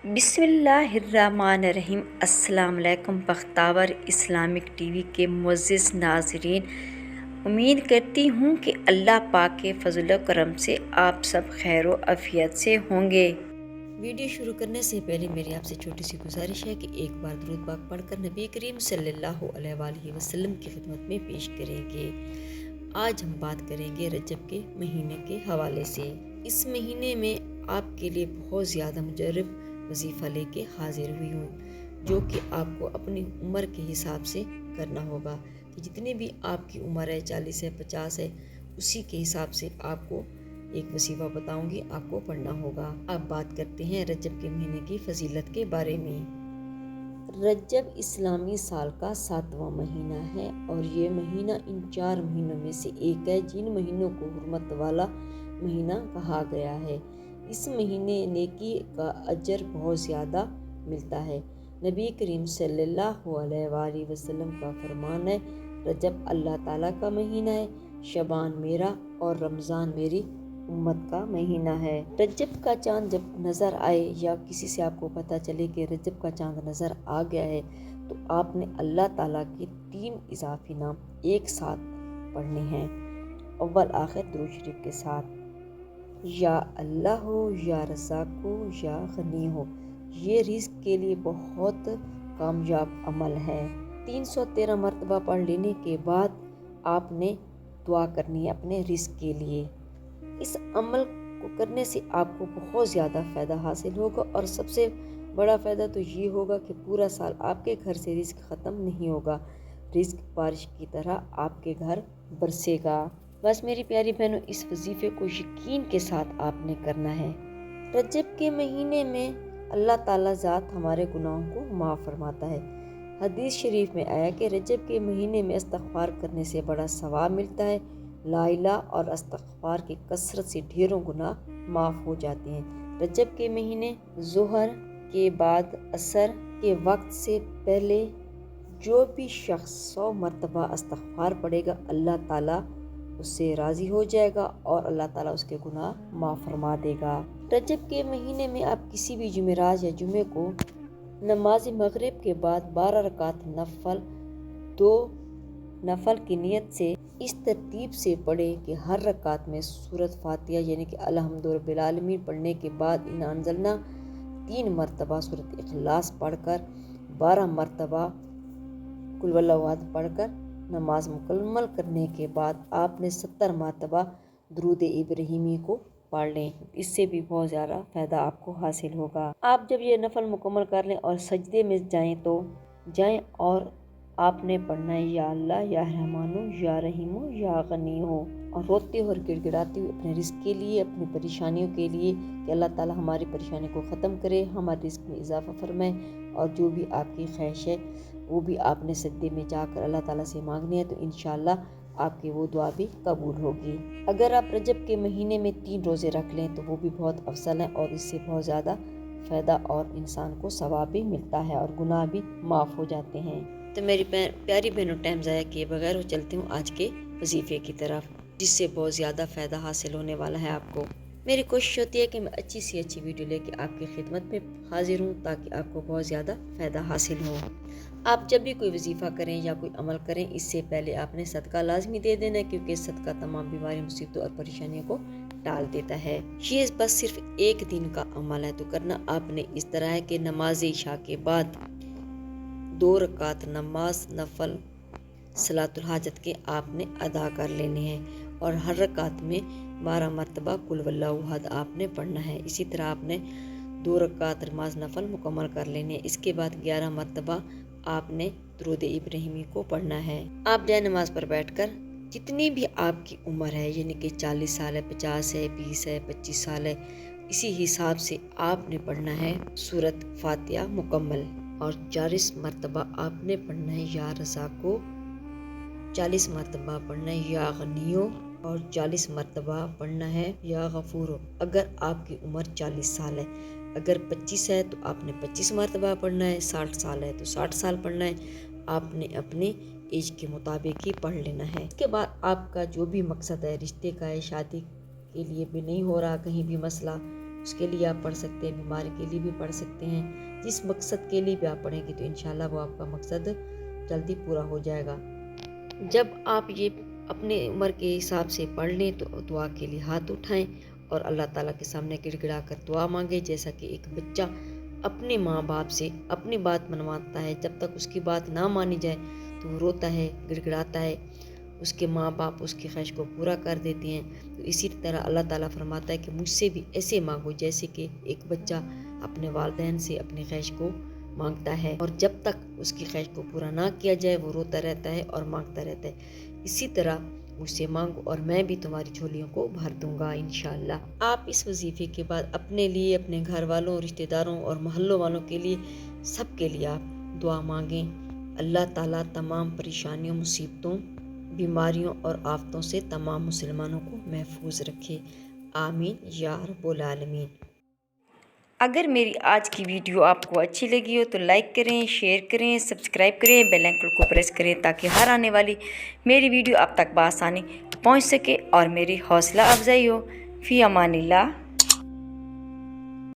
بسم اللہ الرحمن الرحیم۔ السلام علیکم بختاور اسلامک ٹی وی کے معزز ناظرین، امید کرتی ہوں کہ اللہ پاک کے فضل و کرم سے آپ سب خیر و عافیت سے ہوں گے۔ ویڈیو شروع کرنے سے پہلے میری آپ سے چھوٹی سی گزارش ہے کہ ایک بار درود پاک پڑھ کر نبی کریم صلی اللہ علیہ وآلہ وسلم کی خدمت میں پیش کریں گے۔ آج ہم بات کریں گے رجب کے مہینے کے حوالے سے۔ اس مہینے میں آپ کے لیے بہت زیادہ مجرب وظیفہ لے کے حاضر ہوئی ہوں، جو کہ آپ کو اپنی عمر کے حساب سے کرنا ہوگا کہ جتنی بھی آپ کی عمر ہے، 40 ہے، 50 ہے، اسی کے حساب سے آپ کو ایک وظیفہ بتاؤں گی، آپ کو پڑھنا ہوگا۔ اب بات کرتے ہیں رجب کے مہینے کی فضیلت کے بارے میں۔ رجب اسلامی سال کا 7واں مہینہ ہے اور یہ مہینہ ان 4 مہینوں میں سے ایک ہے جن مہینوں کو حرمت والا مہینہ کہا گیا ہے۔ اس مہینے نیکی کا اجر بہت زیادہ ملتا ہے۔ نبی کریم صلی اللہ علیہ وآلہ وسلم کا فرمان ہے، رجب اللہ تعالیٰ کا مہینہ ہے، شعبان میرا اور رمضان میری امت کا مہینہ ہے۔ رجب کا چاند جب نظر آئے یا کسی سے آپ کو پتہ چلے کہ رجب کا چاند نظر آ گیا ہے تو آپ نے اللہ تعالیٰ کے 3 اضافی نام ایک ساتھ پڑھنے ہیں، اول آخر درود شریف کے ساتھ۔ یا اللہ ہو، یا رزاق ہو، یا غنی ہو، یہ رزق کے لیے بہت کامیاب عمل ہے۔ 313 مرتبہ پڑھ لینے کے بعد آپ نے دعا کرنی ہے اپنے رزق کے لیے۔ اس عمل کو کرنے سے آپ کو بہت زیادہ فائدہ حاصل ہوگا اور سب سے بڑا فائدہ تو یہ ہوگا کہ پورا سال آپ کے گھر سے رزق ختم نہیں ہوگا، رزق بارش کی طرح آپ کے گھر برسے گا۔ بس میری پیاری بہنوں، اس وظیفے کو یقین کے ساتھ آپ نے کرنا ہے۔ رجب کے مہینے میں اللہ تعالیٰ ذات ہمارے گناہوں کو معاف فرماتا ہے۔ حدیث شریف میں آیا کہ رجب کے مہینے میں استغفار کرنے سے بڑا ثواب ملتا ہے، لا الہ اور استغفار کی کثرت سے ڈھیروں گناہ معاف ہو جاتے ہیں۔ رجب کے مہینے ظہر کے بعد عصر کے وقت سے پہلے جو بھی شخص 100 مرتبہ استغفار پڑھے گا، اللہ تعالیٰ اس سے راضی ہو جائے گا اور اللہ تعالیٰ اس کے گناہ معاف فرما دے گا۔ رجب کے مہینے میں آپ کسی بھی جمعرات یا جمعے کو نماز مغرب کے بعد 12 رکعت نفل 2 نفل کی نیت سے اس ترتیب سے پڑھیں کہ ہر رکعت میں سورۃ فاتحہ یعنی کہ الحمد رب العالمین پڑھنے کے بعد انا انزلنا 3 مرتبہ سورۃ اخلاص پڑھ کر 12 مرتبہ قل واللہ احد پڑھ کر نماز مکمل کرنے کے بعد آپ نے 70 مرتبہ درود ابراہیمی کو پڑھ لیں، اس سے بھی بہت زیادہ فائدہ آپ کو حاصل ہوگا۔ آپ جب یہ نفل مکمل کر لیں اور سجدے میں جائیں اور آپ نے پڑھنا ہے یا اللہ، یا رحمانو، یا رحیمو، یا غنی ہو، اور روتے اور گڑ گڑاتے ہوئے اپنے رزق کے لیے، اپنی پریشانیوں کے لیے کہ اللہ تعالیٰ ہماری پریشانی کو ختم کرے، ہمارے رزق میں اضافہ فرمائے، اور جو بھی آپ کی خواہش ہے وہ بھی آپ نے سجدے میں جا کر اللہ تعالیٰ سے مانگنی ہے، تو انشاءاللہ آپ کی وہ دعا بھی قبول ہوگی۔ اگر آپ رجب کے مہینے میں 3 روزے رکھ لیں تو وہ بھی بہت افضل ہیں اور اس سے بہت زیادہ فائدہ اور انسان کو ثواب بھی ملتا ہے اور گناہ بھی معاف ہو جاتے ہیں۔ تو میری پیاری بہنوں، ٹائم ضائع کیے بغیر وہ چلتی ہوں آج کے وظیفے کی طرف، جس سے بہت زیادہ فائدہ حاصل ہونے والا ہے آپ کو۔ میری کوشش ہوتی ہے کہ میں اچھی سی اچھی ویڈیو لے کے آپ کی خدمت میں حاضر ہوں تاکہ آپ کو بہت زیادہ فائدہ حاصل ہو۔ آپ جب بھی کوئی وظیفہ کریں یا کوئی عمل کریں، اس سے پہلے آپ نے صدقہ لازمی دے دینا ہے، کیونکہ صدقہ تمام بیماری، مصیبتوں اور پریشانیوں کو ٹال دیتا ہے۔ یہ بس صرف ایک دن کا عمل ہے، تو کرنا آپ نے اس طرح ہے کہ نماز عشاء کے بعد 2 رکعت نماز نفل صلاۃ الحاجت کے آپ نے ادا کر لینے ہیں اور ہر رکعت میں 12 مرتبہ قل واللہ احد آپ نے پڑھنا ہے۔ اسی طرح آپ نے 2 رکعت نماز نفل مکمل کر لینی ہے۔ اس کے بعد 11 مرتبہ آپ نے درود ابراہیمی کو پڑھنا ہے۔ آپ جائے نماز پر بیٹھ کر جتنی بھی آپ کی عمر ہے، یعنی کہ 40 سال ہے، 50 ہے، 20 ہے، 25 سال ہے، اسی حساب سے آپ نے پڑھنا ہے سورۃ فاتحہ مکمل، اور 40 مرتبہ آپ نے پڑھنا ہے یا رزاقو، 40 مرتبہ پڑھنا ہے یا غنیو، اور 40 مرتبہ پڑھنا ہے یا غفورو۔ اگر آپ کی عمر 40 سال ہے، اگر 25 ہے تو آپ نے 25 مرتبہ پڑھنا ہے، 60 سال ہے تو 60 سال پڑھنا ہے، آپ نے اپنے ایج کے مطابق ہی پڑھ لینا ہے۔ اس کے بعد آپ کا جو بھی مقصد ہے، رشتے کا ہے، شادی کے لیے بھی نہیں ہو رہا، کہیں بھی مسئلہ اس کے لیے آپ پڑھ سکتے ہیں، بیماری کے لیے بھی پڑھ سکتے ہیں، جس مقصد کے لیے بھی آپ پڑھیں گے تو انشاءاللہ وہ آپ کا مقصد جلدی پورا ہو جائے گا۔ جب آپ یہ اپنے عمر کے حساب سے پڑھ لیں تو دعا کے لیے ہاتھ اٹھائیں اور اللہ تعالیٰ کے سامنے گڑ گڑا کر دعا مانگے، جیسا کہ ایک بچہ اپنے ماں باپ سے اپنی بات منواتا ہے، جب تک اس کی بات نہ مانی جائے تو وہ روتا ہے، گڑ گڑاتا ہے، اس کے ماں باپ اس کی خواہش کو پورا کر دیتے ہیں۔ تو اسی طرح اللہ تعالیٰ فرماتا ہے کہ مجھ سے بھی ایسے مانگو جیسے کہ ایک بچہ اپنے والدین سے اپنی خواہش کو مانگتا ہے، اور جب تک اس کی خواہش کو پورا نہ کیا جائے وہ روتا رہتا ہے اور مانگتا رہتا ہے۔ اسی طرح مجھ سے مانگو اور میں بھی تمہاری جھولیوں کو بھر دوں گا انشاءاللہ۔ آپ اس وظیفے کے بعد اپنے لیے، اپنے گھر والوں، رشتہ داروں اور محلوں والوں کے لیے، سب کے لیے آپ دعا مانگیں۔ اللہ تعالیٰ تمام پریشانیوں، مصیبتوں، بیماریوں اور آفتوں سے تمام مسلمانوں کو محفوظ رکھے، آمین یا رب العالمین۔ اگر میری آج کی ویڈیو آپ کو اچھی لگی ہو تو لائک کریں، شیئر کریں، سبسکرائب کریں، بیل آئکن کو پریس کریں تاکہ ہر آنے والی میری ویڈیو آپ تک بآسانی پہنچ سکے اور میری حوصلہ افزائی ہو۔ فی امان اللہ۔